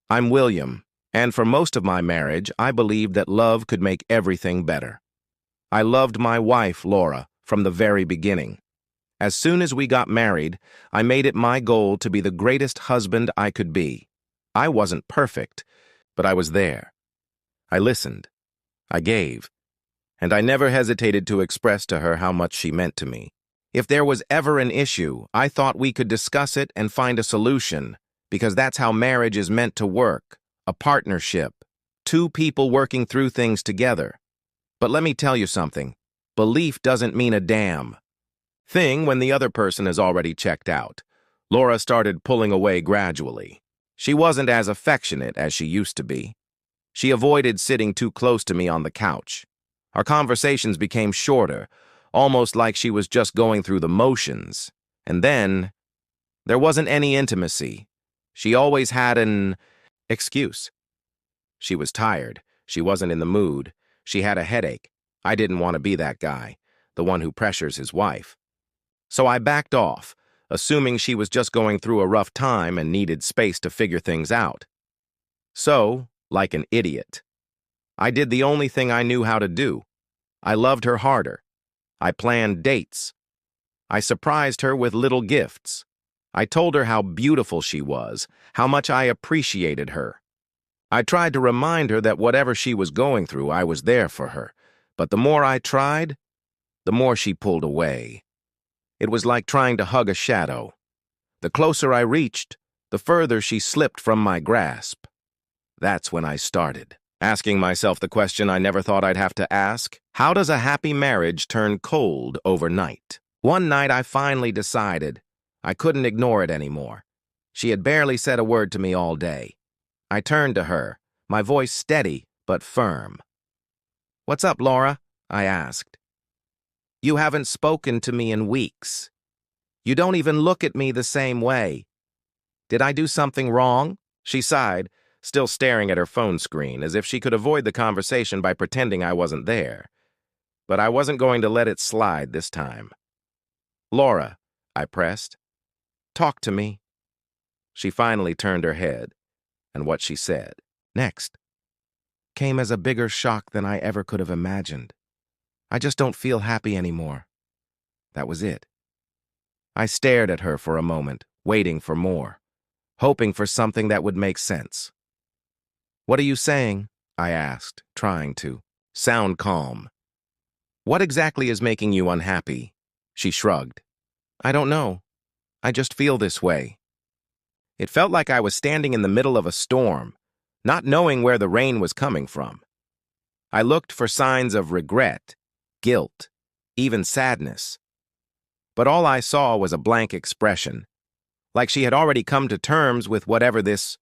I'm William, and for most of my marriage, I believed that love could make everything better. I loved my wife, Laura, from the very beginning. As soon as we got married, I made it my goal to be the greatest husband I could be. I wasn't perfect, but I was there. I listened. I gave. And I never hesitated to express to her how much she meant to me. If there was ever an issue, I thought we could discuss it and find a solution, because that's how marriage is meant to work, a partnership, two people working through things together. But let me tell you something, belief doesn't mean a damn thing when the other person has already checked out. Laura started pulling away gradually. She wasn't as affectionate as she used to be. She avoided sitting too close to me on the couch. Our conversations became shorter, almost like she was just going through the motions. And then, there wasn't any intimacy. She always had an excuse. She was tired. She wasn't in the mood. She had a headache. I didn't want to be that guy, the one who pressures his wife. So I backed off, assuming she was just going through a rough time and needed space to figure things out. So, like an idiot, I did the only thing I knew how to do. I loved her harder. I planned dates. I surprised her with little gifts. I told her how beautiful she was, how much I appreciated her. I tried to remind her that whatever she was going through, I was there for her. But the more I tried, the more she pulled away. It was like trying to hug a shadow. The closer I reached, the further she slipped from my grasp. That's when I started, asking myself the question I never thought I'd have to ask. How does a happy marriage turn cold overnight? One night I finally decided I couldn't ignore it anymore. She had barely said a word to me all day. I turned to her, my voice steady but firm. "What's up, Laura?" I asked. "You haven't spoken to me in weeks. You don't even look at me the same way. Did I do something wrong?" She sighed, still staring at her phone screen, as if she could avoid the conversation by pretending I wasn't there. But I wasn't going to let it slide this time. "Laura," I pressed, "talk to me." She finally turned her head, and what she said next came as a bigger shock than I ever could have imagined. "I just don't feel happy anymore." That was it. I stared at her for a moment, waiting for more, hoping for something that would make sense. "What are you saying?" I asked, trying to sound calm. "What exactly is making you unhappy?" She shrugged. "I don't know. I just feel this way." It felt like I was standing in the middle of a storm, not knowing where the rain was coming from. I looked for signs of regret, guilt, even sadness. But all I saw was a blank expression, like she had already come to terms with whatever this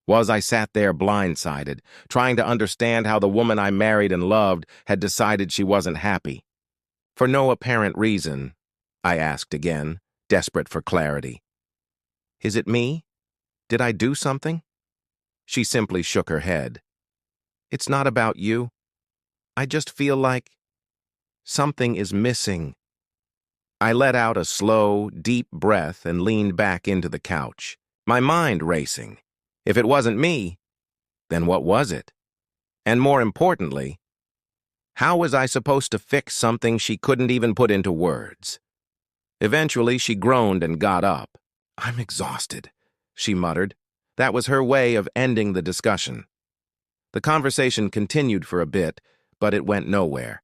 was. I sat there blindsided, trying to understand how the woman I married and loved had decided she wasn't happy. For no apparent reason, I asked again, desperate for clarity. "Is it me? Did I do something?" She simply shook her head. "It's not about you. I just feel like something is missing." I let out a slow, deep breath and leaned back into the couch, my mind racing. If it wasn't me, then what was it? And more importantly, how was I supposed to fix something she couldn't even put into words? Eventually, she groaned and got up. "I'm exhausted," she muttered. That was her way of ending the discussion. The conversation continued for a bit, but it went nowhere.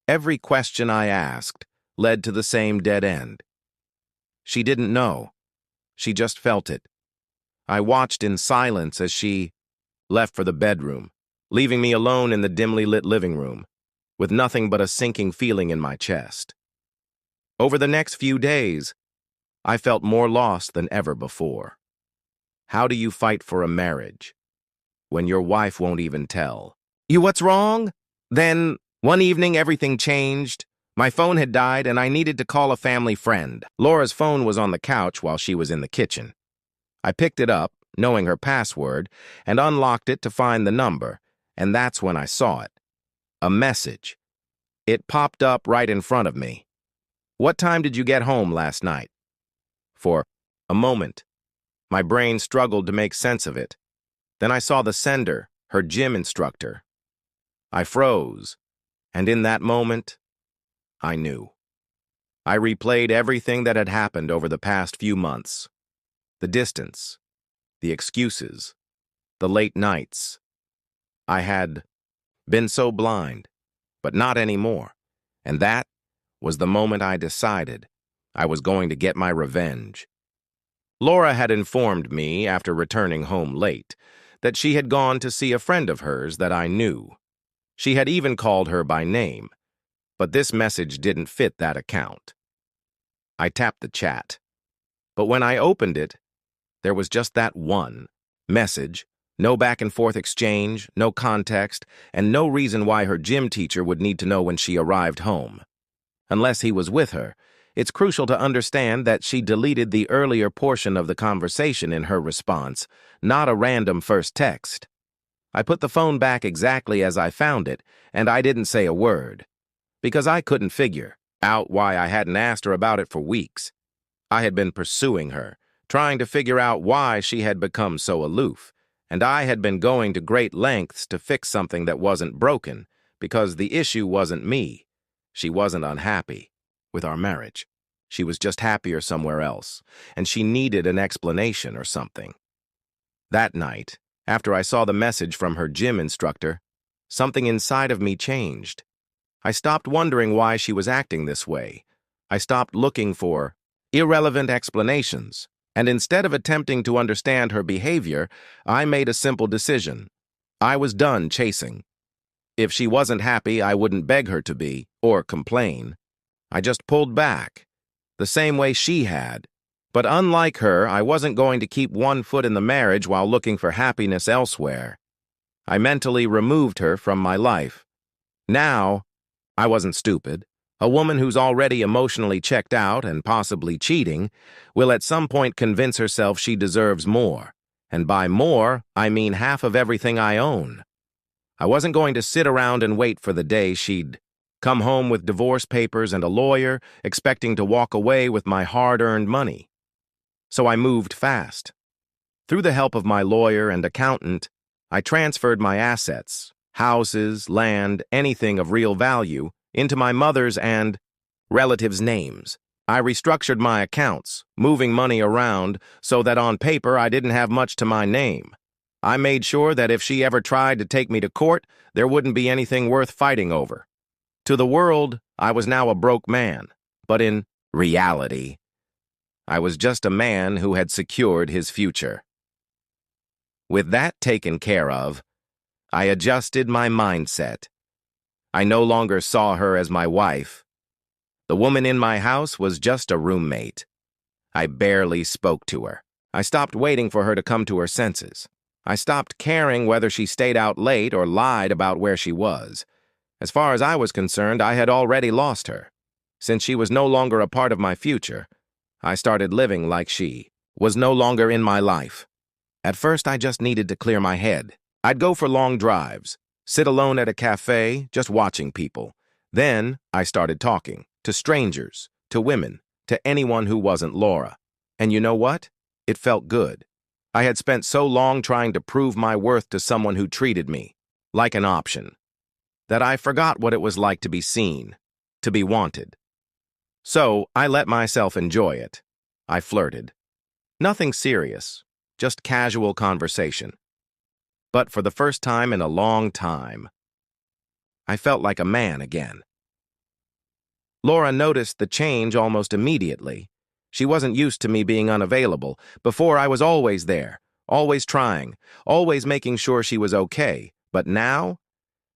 Every question I asked led to the same dead end. She didn't know. She just felt it. I watched in silence as she left for the bedroom, leaving me alone in the dimly lit living room, with nothing but a sinking feeling in my chest. Over the next few days, I felt more lost than ever before. How do you fight for a marriage when your wife won't even tell you what's wrong? Then, one evening, everything changed. My phone had died, and I needed to call a family friend. Laura's phone was on the couch while she was in the kitchen. I picked it up, knowing her password, and unlocked it to find the number, and that's when I saw it. A message. It popped up right in front of me. "What time did you get home last night?" For a moment, my brain struggled to make sense of it. Then I saw the sender, her gym instructor. I froze, and in that moment, I knew. I replayed everything that had happened over the past few months. The distance, the excuses, the late nights. I had been so blind, but not anymore. And that was the moment I decided I was going to get my revenge. Laura had informed me, after returning home late, that she had gone to see a friend of hers that I knew. She had even called her by name, but this message didn't fit that account. I tapped the chat, but when I opened it, there was just that one message, no back-and-forth exchange, no context, and no reason why her gym teacher would need to know when she arrived home. Unless he was with her, it's crucial to understand that she deleted the earlier portion of the conversation in her response, not a random first text. I put the phone back exactly as I found it, and I didn't say a word, because I couldn't figure out why I hadn't asked her about it for weeks. I had been pursuing her, trying to figure out why she had become so aloof, and I had been going to great lengths to fix something that wasn't broken, because the issue wasn't me. She wasn't unhappy with our marriage. She was just happier somewhere else, and she needed an explanation or something. That night, after I saw the message from her gym instructor, something inside of me changed. I stopped wondering why she was acting this way. I stopped looking for irrelevant explanations, and instead of attempting to understand her behavior, I made a simple decision. I was done chasing. If she wasn't happy, I wouldn't beg her to be, or complain. I just pulled back, the same way she had. But unlike her, I wasn't going to keep one foot in the marriage while looking for happiness elsewhere. I mentally removed her from my life. Now, I wasn't stupid. A woman who's already emotionally checked out and possibly cheating will at some point convince herself she deserves more. And by more, I mean half of everything I own. I wasn't going to sit around and wait for the day she'd come home with divorce papers and a lawyer, expecting to walk away with my hard-earned money. So I moved fast. Through the help of my lawyer and accountant, I transferred my assets, houses, land, anything of real value, into my mother's and relatives' names. I restructured my accounts, moving money around so that on paper I didn't have much to my name. I made sure that if she ever tried to take me to court, there wouldn't be anything worth fighting over. To the world, I was now a broke man, but in reality, I was just a man who had secured his future. With that taken care of, I adjusted my mindset. I no longer saw her as my wife. The woman in my house was just a roommate. I barely spoke to her. I stopped waiting for her to come to her senses. I stopped caring whether she stayed out late or lied about where she was. As far as I was concerned, I had already lost her. Since she was no longer a part of my future, I started living like she was no longer in my life. At first, I just needed to clear my head. I'd go for long drives, sit alone at a cafe, just watching people. Then I started talking to strangers, to women, to anyone who wasn't Laura. And you know what? It felt good. I had spent so long trying to prove my worth to someone who treated me like an option that I forgot what it was like to be seen, to be wanted. So I let myself enjoy it. I flirted. Nothing serious, just casual conversation. But for the first time in a long time, I felt like a man again. Laura noticed the change almost immediately. She wasn't used to me being unavailable. Before, I was always there, always trying, always making sure she was okay. But now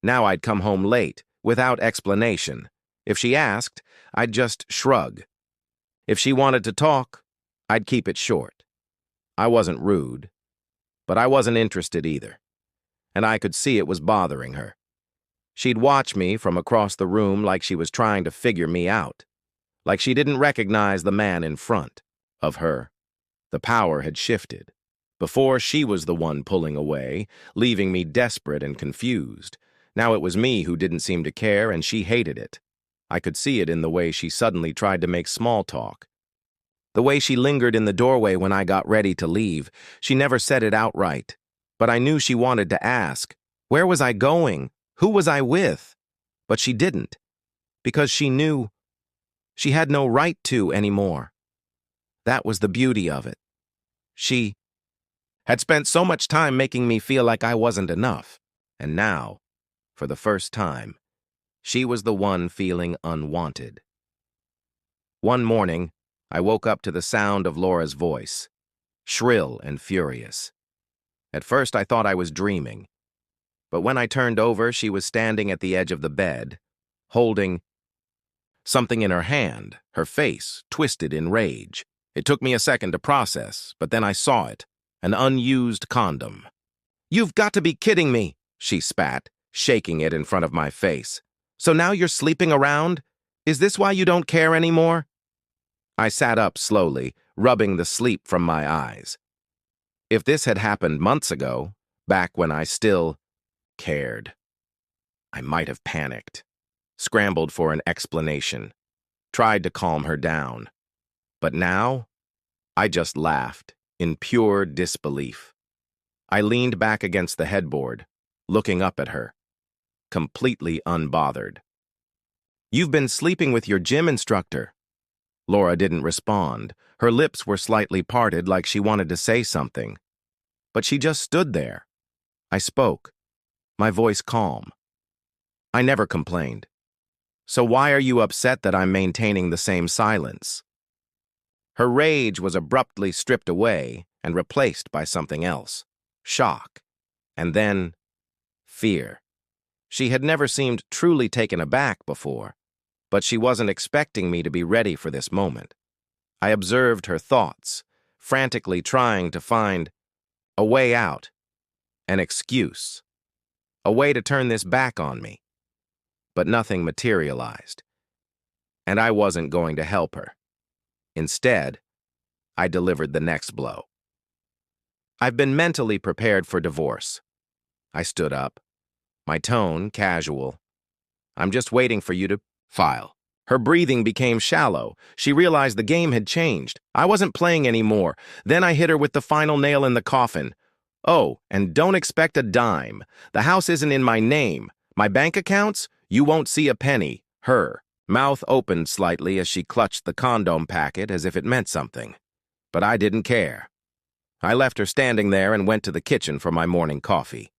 I'd come home late, without explanation. If she asked, I'd just shrug. If she wanted to talk, I'd keep it short. I wasn't rude, but I wasn't interested either, and I could see it was bothering her. She'd watch me from across the room like she was trying to figure me out, like she didn't recognize the man in front of her. The power had shifted. Before, she was the one pulling away, leaving me desperate and confused. Now it was me who didn't seem to care, and she hated it. I could see it in the way she suddenly tried to make small talk. The way she lingered in the doorway when I got ready to leave. She never said it outright, But I knew she wanted to ask, where was I going? Who was I with? But she didn't, because she knew she had no right to anymore. That was the beauty of it. She had spent so much time making me feel like I wasn't enough, and now, for the first time, she was the one feeling unwanted. One morning, I woke up to the sound of Laura's voice, shrill and furious. At first, I thought I was dreaming, but when I turned over, she was standing at the edge of the bed, holding something in her hand, her face twisted in rage. It took me a second to process, but then I saw it, an unused condom. "You've got to be kidding me," she spat, shaking it in front of my face. "So now you're sleeping around? Is this why you don't care anymore?" I sat up slowly, rubbing the sleep from my eyes. If this had happened months ago, back when I still cared, I might have panicked, scrambled for an explanation, tried to calm her down. But now, I just laughed, in pure disbelief. I leaned back against the headboard, looking up at her, completely unbothered. "You've been sleeping with your gym instructor." Laura didn't respond. Her lips were slightly parted like she wanted to say something. But she just stood there. I spoke, my voice calm. "I never complained. So why are you upset that I'm maintaining the same silence?" Her rage was abruptly stripped away and replaced by something else. Shock. And then, fear. She had never seemed truly taken aback before, but she wasn't expecting me to be ready for this moment. I observed her thoughts, frantically trying to find a way out, an excuse, a way to turn this back on me. But nothing materialized, and I wasn't going to help her. Instead, I delivered the next blow. I've been mentally prepared for divorce. I stood up, my tone casual. "I'm just waiting for you to file." Her breathing became shallow. She realized the game had changed. I wasn't playing anymore. Then I hit her with the final nail in the coffin. "Oh, and don't expect a dime. The house isn't in my name. My bank accounts? You won't see a penny." Her mouth opened slightly as she clutched the condom packet as if it meant something. But I didn't care. I left her standing there and went to the kitchen for my morning coffee.